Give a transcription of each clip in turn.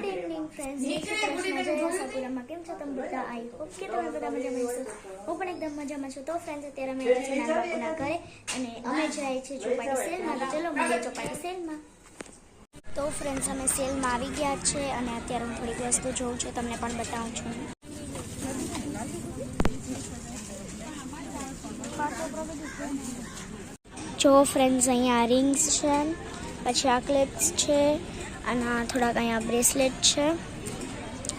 Good evening friends, જય શ્રી કૃષ્ણ, જય આશાપુરામાં. કેમ છો તમે બધા? આઈ હોપ કે તમે બધા મજામાં હશો. હું પણ એકદમ મજામાં છું. તો ફ્રેન્ડ્સ, અત્યારે અમે આવ્યા છીએ નાના બાપુના ઘરે અને અમે જઈએ છીએ ચોપાટી સેલમાં. તો ચલો મળીએ ચોપાટી સેલમાં. તો ફ્રેન્ડ્સ, અમે સેલમાં આવી ગયા છે અને અત્યારે હું થોડીક વસ્તુ જોઉં છું, તમને પણ બતાવું છું. જો ફ્રેન્ડ્સ, અહીંયા રિંગ્સ છે, પછી આ ક્લિપ્સ છે અને થોડાક અહીંયા બ્રેસલેટ છે,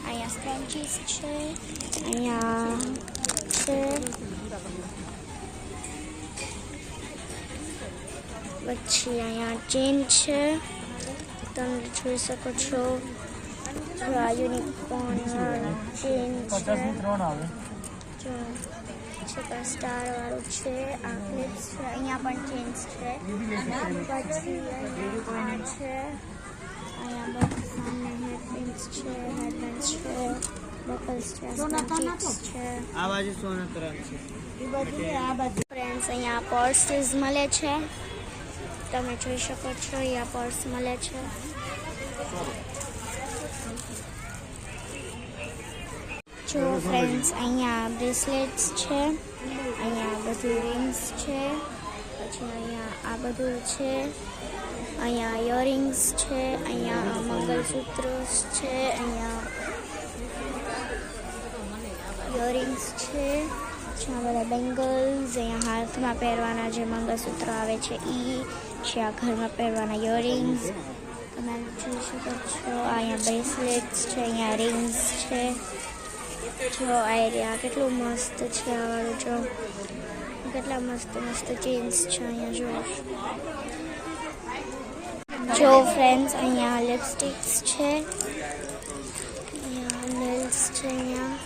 અહીંયા સ્ક્રન્ચીસ છે, અહીંયા છે, પછી અહીંયા ચેન છે, તમે જોઈ શકો છો. આ યુનિકોર્ન ચેન છે, જો સ્ટાર વાળું છે, આ ક્લિપ્સ છે, અહીંયા પણ ચેન્સ છે, પછી અહીંયા છે, અહીંયા બસ સામે હેરપિન્સ છે, હેરબેન્ડ્સ છે, બકલ્સ છે, સ્ક્રન્ચીસ છે. આ બાજુ સોના કરાર છે. ફ્રેન્ડ્સ, અહીંયા પર્સીસ મળે છે, તમે જોઈ શકો છો. અહીંયા પર્સ મળે છે. જો ફ્રેન્ડ્સ, અહીંયા બ્રેસલેટ્સ છે, અહીંયા બધું રિંગ્સ છે, પછી અહીંયા આ બધું છે, અહીંયા ઇયરિંગ્સ છે, અહીંયા મંગલસૂત્ર છે, અહીંયા ઇયરિંગ્સ છે, આ બધા બેંગલ્સ, અહીંયા હાથમાં પહેરવાના જે મંગલસૂત્ર આવે છે એ છે, આ ઘરમાં પહેરવાના ઇયરિંગ્સ તમે જોઈ શકો છો. અહીંયા બ્રેસલેટ્સ છે, અહીંયા રિંગ્સ છે. જો આ એરિયા કેટલું મસ્ત છે, આ વાળું જો કેટલા મસ્ત મસ્ત ચેન્સ છે. અહીંયા જો ફ્રેન્ડ્સ, અહીંયા લિપસ્ટિક્સ છે, અહીંયા નેલ્સ છે, અહીંયા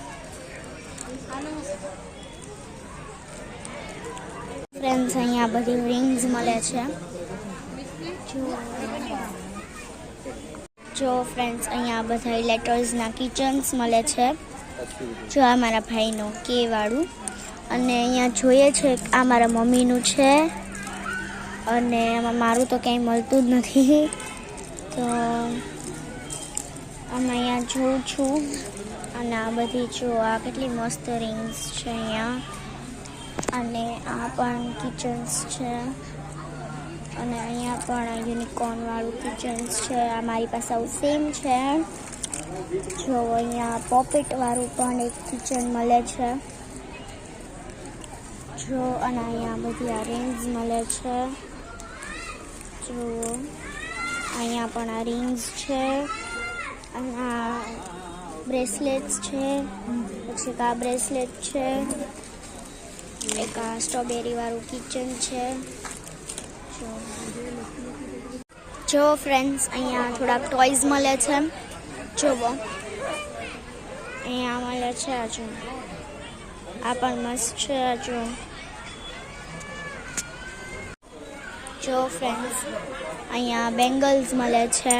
ફ્રેન્ડ્સ, અહીંયા બધી રિંગ્સ મળે છે. જો ફ્રેન્ડ્સ, અહીંયા બધા લેટર્સના કિચન્સ મળે છે. જો આ મારા ભાઈનું કે વાળું, અને અહીંયા જોઈએ છે આ મારા મમ્મીનું છે, અને આમાં મારું તો કંઈ મળતું જ નથી. તો આમાં અહીંયા જોઉં છું, અને આ બધી જો આ કેટલી મસ્ત રિંગ્સ છે અહીંયા, અને આ પણ કિચન્સ છે, અને અહીંયા પણ યુનિકોર્ન વાળું કિચન્સ છે. આ મારી પાસે આવું સેમ છે. જો અહીંયા પોપેટ વાળું પણ એક કિચન મળે છે. જો અને અહીંયા બધી આ રિંગ્સ મળે છે. જો અહીંયા પણ આ રિંગ્સ છે, અને આ બ્રેસલેટ્સ છે, પછી એક આ બ્રેસલેટ છે, એક આ સ્ટ્રોબેરી વાળું કિચન છે. જો ફ્રેન્ડ્સ, અહીંયા થોડાક ટોયઝ મળે છે. જુઓ અહીંયા મળે છે. હજુ આ પણ મસ્ત છે. જો ફ્રેન્ડ્સ, અહીંયા બેંગલ્સ મળે છે,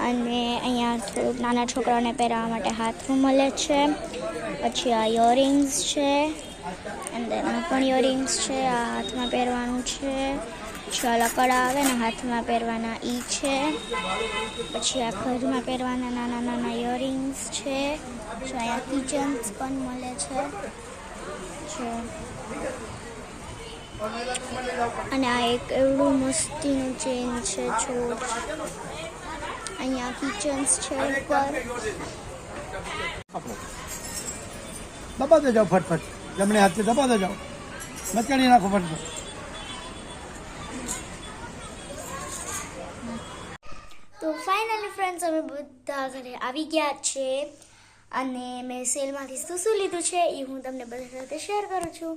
અને અહીંયા થોડુંક નાના છોકરાઓને પહેરવા માટે હાથમાં મળે છે. પછી આ ઇયરિંગ્સ છે, અંદર આ પણ ઇયરિંગ્સ છે, આ હાથમાં પહેરવાનું છે. લકડા આવે ને હાથમાં પહેરવાના ઈ છે. પછી આ ઘરમાં પહેરવાના નાના નાના ઇયરિંગ્સ છે. જો અહીંયા કિચન્સ પણ મળે છે. જો અને આ એક એવડું મસ્તીનું ચેન છે. જો અહીંયા કિચન્સ છે ઉપર. દબાતો જાઓ ફટફટ, જમણે હાથથી દબાતો જાઓ, મચડી નાખો ફટફટ. તો ફાઇનલી ફ્રેન્ડ્સ, અમે બધા ઘરે આવી ગયા છે, અને મેં સેલમાંથી શું લીધું છે એ હું તમને બધા સાથે શેર કરું છું.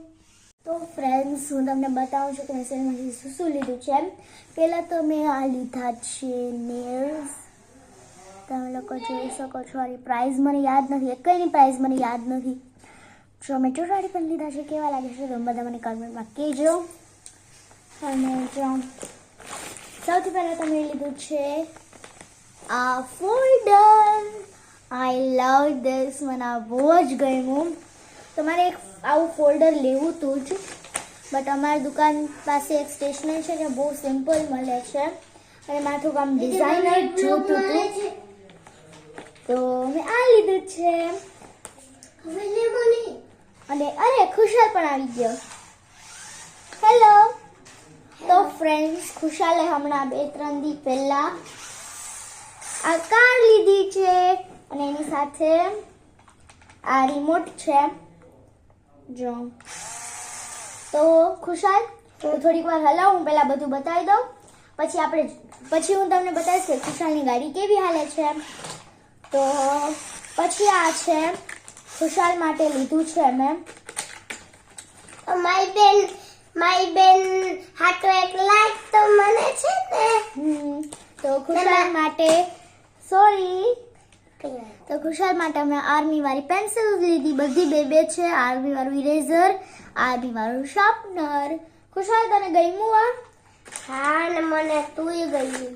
તો ફ્રેન્ડ્સ, હું તમને બતાવું છું કે મેં સેલમાંથી શું લીધું છે. પહેલાં તો મેં આ લીધા છે નેલ્સ. તમે લોકો જોઈ શકો છો. આની પ્રાઇઝ મને યાદ નથી, એકની પ્રાઇઝ મને યાદ નથી. જો મેં ચોટાડી પણ લીધા છે. કેવા લાગે છે તમે બધા મને કમેન્ટમાં કહેજો. અને જો સૌથી પહેલાં તો મેં લીધું છે આ ફોલ્ડર. I love this. મને આ બહુ જ ગમ્યું. તમારે એક આવું ફોલ્ડર લેવું હતું જ, બટ અમારી દુકાન પાસે એક સ્ટેશનરી છે જે બહુ સિમ્પલ મળે છે, અને મારે થોડુંક આમ ડિઝાઇનર જોતું હતું. તો મેં આ લીધું છે અને અરે ખુશાલ પણ આવી ગયો. હેલો. તો ફ્રેન્ડ્સ, ખુશાલે હમણાં 2-3 દી પહેલા આ કાર લીધી છે અને એની સાથે આ રિમોટ છે. જો તો ખુશાલ, હું થોડીક વાર હલાવું, હું પહેલા બધું બતાવી દઉં, પછી હું તમને બતાવીશ કે ખુશાલની ગાડી કેવી હાલે છે. તો પછી આ છે ખુશાલ માટે લીધું છે મેં. મારી બેન હાટો એક લાઈક તો મને છે ને. તો ખુશાલ માટે ખુશાલ માટે અમે આર્મી વાળી પેન્સિલ લીધી, બધી બે છે. આર્મી વાળું ઇરેઝર, આર્મી વાળું શાર્પનર. ખુશાલ, તને ગમ્યું આ? હા, ને મને તુંય ગયું.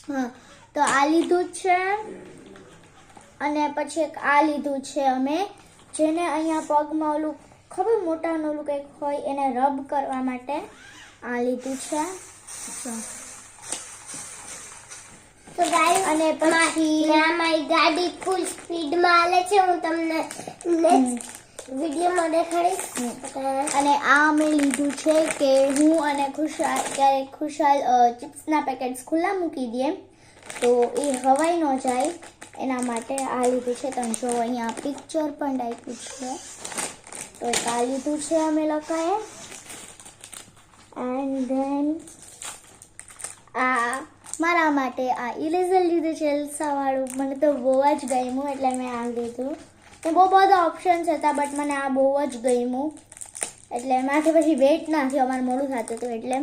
હા, તો આ લીધું છે અને પછી એક આ લીધું છે અમે, જેને અહીંયા પગમાં ઓલું ખબર મોટાનું ઓલું કંઈક હોય એને રબ કરવા માટે આ લીધું છે. તો ગાઈસ, અને પછી મારી ગાડી ફૂલ સ્પીડમાં હાલે છે. હું તમને નેક્સ્ટ વિડીયોમાં દેખાડીશ. અને આ અમે લીધું છે કે હું અને ખુશાલ ક્યારેક ખુશાલ ચિપ્સના પેકેટ્સ ખુલ્લા મૂકી દઈએ તો એ હવાઈ ન જાય, એના માટે આ લીધું છે. તમે જો અહીંયા પિક્ચર પણ આપ્યું છે. તો એક આ લીધું છે અમે લોકોએ. એન્ડ ધેન આ મારા માટે આ ઇરેઝર લીધું છે એલ્સાવાળું. મને તો બહુ જ ગમ્યું એટલે મેં આ લીધું. તો બહુ બધા ઓપ્શન્સ હતા બટ મને આ બહુ જ ગમ્યું એટલે મારાથી પછી વેઇટ ના થયો, અમારે મોડું થતું હતું એટલે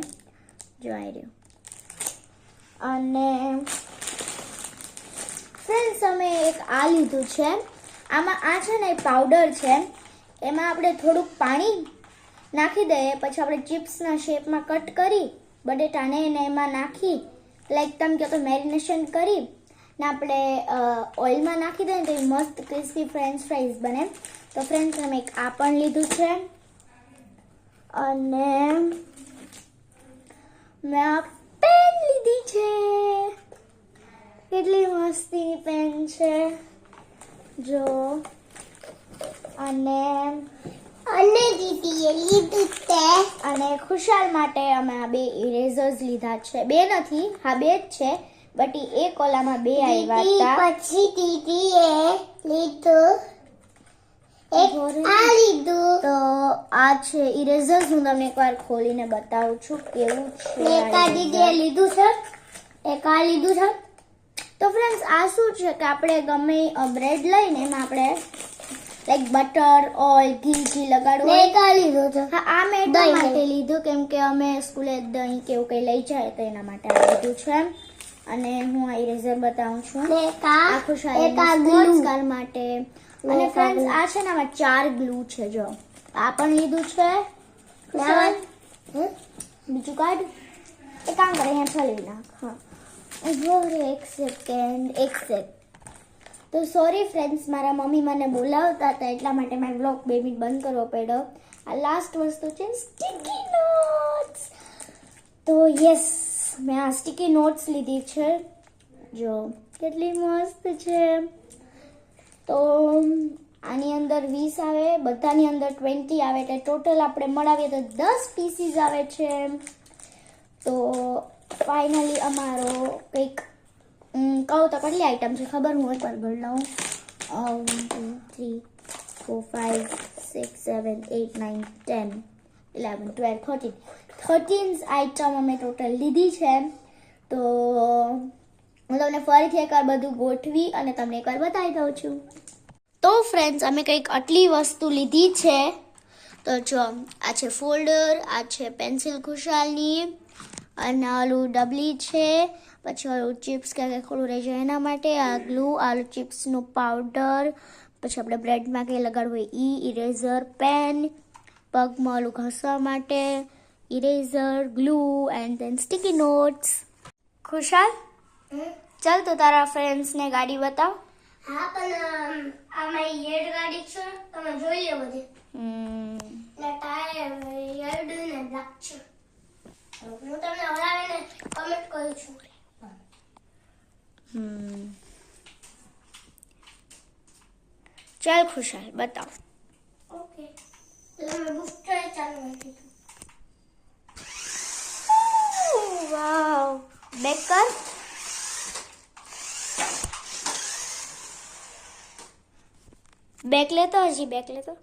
જોઈ રહ્યું. અને ફ્રેન્ડ્સ, અમે એક આ લીધું છે. આમાં આ છે ને પાવડર છે, એમાં આપણે થોડુંક પાણી નાખી દઈએ, પછી આપણે ચિપ્સના શેપમાં કટ કરી બટેટાને એને એમાં નાખી લાઈક તમે કહો તો મેરિનેશન કરી ને આપણે ઓઇલમાં નાખી દઈએ તો એ મસ્ત ક્રિસ્પી ફ્રેન્ચ ફ્રાઈઝ બને. તો ફ્રેન્ડ્સ, અમે એક આ પણ લીધું છે અને મેં આ પેન લીધી છે. કેટલી મસ્તીની પેન છે જો. અને દીદીએ લીધું તે. અને ખુશાલ માટે અમે આ 2 ઇરેઝર્સ લીધા છે. 2 નથી, હા 2 જ છે બટ એક ઓલામાં 2 આવ્યા હતા. પછી દીદીએ લીધું એક આ લીધું. તો આ છે ઇરેઝર્સ. હું તમને એકવાર ખોલીને બતાવું છું કેવું છે. એક આ દીદીએ લીધું છે, એક આ લીધું છે. તો ફ્રેન્ડ્સ, આ શું છે કે આપણે ગમે બ્રેડ લઈને એમાં આપણે લાઈક બટર ઓઇલ ઘી લગાડવું. એક આ લીધું છે. હા, આ મેં એટલા માટે લીધું કેમ કે અમે સ્કૂલે દહીં કે એવું કંઈ લઈ જાય તો એના માટે આ લીધું છે. અને હું આ ઇરેઝર બતાવું છું. એક આ સ્પોર્ટ્સ કાર માટે. અને ફ્રેન્ડ્સ, આ છે ને આમાં 4 ગ્લુ છે. જો આ પણ લીધું છે. બીજું કાઢ, એક કામ કરે અહીંયા છલવી નાખ. હા, એક સેકન્ડ. તો સોરી ફ્રેન્ડ્સ, મારા મમ્મી મને બોલાવતા હતા એટલા માટે મારે બ્લોગ 2 મિનિટ બંધ કરવો પડ્યો. આ લાસ્ટ વસ્તુ છે સ્ટીકી નોટ્સ. તો યસ, મેં આ સ્ટીકી નોટ્સ લીધી છે. જો કેટલી મસ્ત છે. તો આની અંદર 20 આવે, બધાની અંદર 20 આવે એટલે ટોટલ આપણે મળાવીએ તો 10 પીસીસ આવે છે. તો ફાઇનલી અમારો કંઈક કહું તો કેટલી આઈટમ છે ખબર? હું એકવાર ગણ લઉં. 1 2 3 4 5 6 7 8 9 10 11 12 13 આઈટમ અમે ટોટલ લીધી છે. તો હું તમને ફરીથી એકવાર બધું ગોઠવી અને તમને એકવાર બતાવી દઉં છું. તો ફ્રેન્ડ્સ, અમે કંઈક આટલી વસ્તુ લીધી છે. તો જો આ છે ફોલ્ડર, આ છે પેન્સિલ ખુશાલની, અને આલું ડબલી છે, પછી ઓલું ચિપ્સ ક્યાંક ખોલું રહી જાય એના માટે, આ ગ્લુ, આલુ ચિપ્સનું પાવડર, પછી આપણે બ્રેડમાં કંઈ લગાડવું હોય ઇરેઝર, પેન, પગમાં ઓલું ઘસવા માટે eraser, glue and then sticky notes. Khushal, ચાલ તો તારા ફ્રેન્ડ્સને ગાડી બતાવ. હા, પણ આ મારી યેડ ગાડી છે, તમે જોઈ લો બધી. ને ટાયર યેડ ને બ્લેક છે. હું તમને હલાવીને કમેન્ટ કરું છું. ચાલ ખુશાલ બતાવ. ઓકે તમે બુસ્ટર ચાલુ રાખી વાવ બેક કર. બેક લે તો હજી બેક લે તો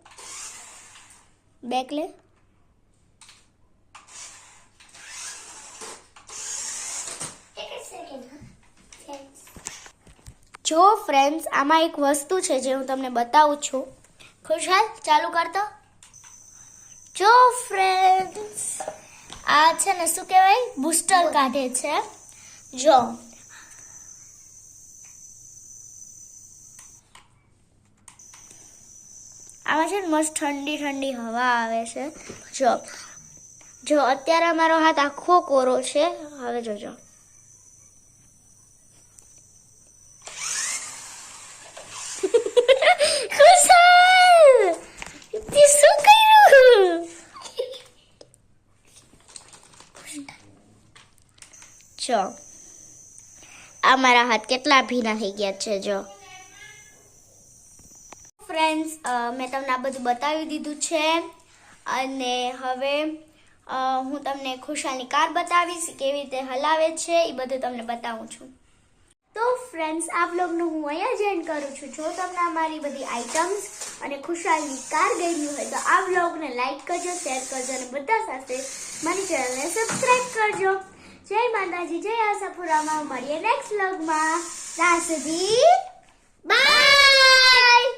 બેક લે. એક સેકન્ડ થેન્ક્સ જો ફ્રેન્ડ્સ આમાં એક વસ્તુ છે જે હું તમને બતાવું છું. ખુશાલ ચાલુ કરતો. જો ફ્રેન્ડ્સ આ છે ને શું કહેવાય બૂસ્ટર કાઢે છે. જો આમાં છે ને મસ્ત ઠંડી ઠંડી હવા આવે છે. જો જો અત્યારે અમારો હાથ આખો કોરો છે. હવે જોજો ખુશાલ તે શું કર્યું? જો આ મારા હાથ કેટલા ભીના થઈ ગયા છે. જો ફ્રેન્ડ્સ મેં તમને આ બધું બતાવી દીધું છે અને હવે હું તમને ખુશાલની કાર બતાવીશ કેવી રીતે હલાવે છે એ બધું તમને બતાવું છું. તો ફ્રેન્ડ્સ આ વ્લોગનું હું અહીંયા જ એન્ડ કરું છું. જો તમને અમારી બધી આઇટમ્સ અને ખુશાલની કાર ગમી હોય તો આ વ્લોગને લાઈક કરજો, શેર કરજો અને બધા સાથે મારી ચેનલને સબસ્ક્રાઇબ કરજો. જય માતાજી, જય આશાપુરામાં. મળીએ નેક્સ્ટ વ્લોગમાં. ત્યાં સુધી બાય.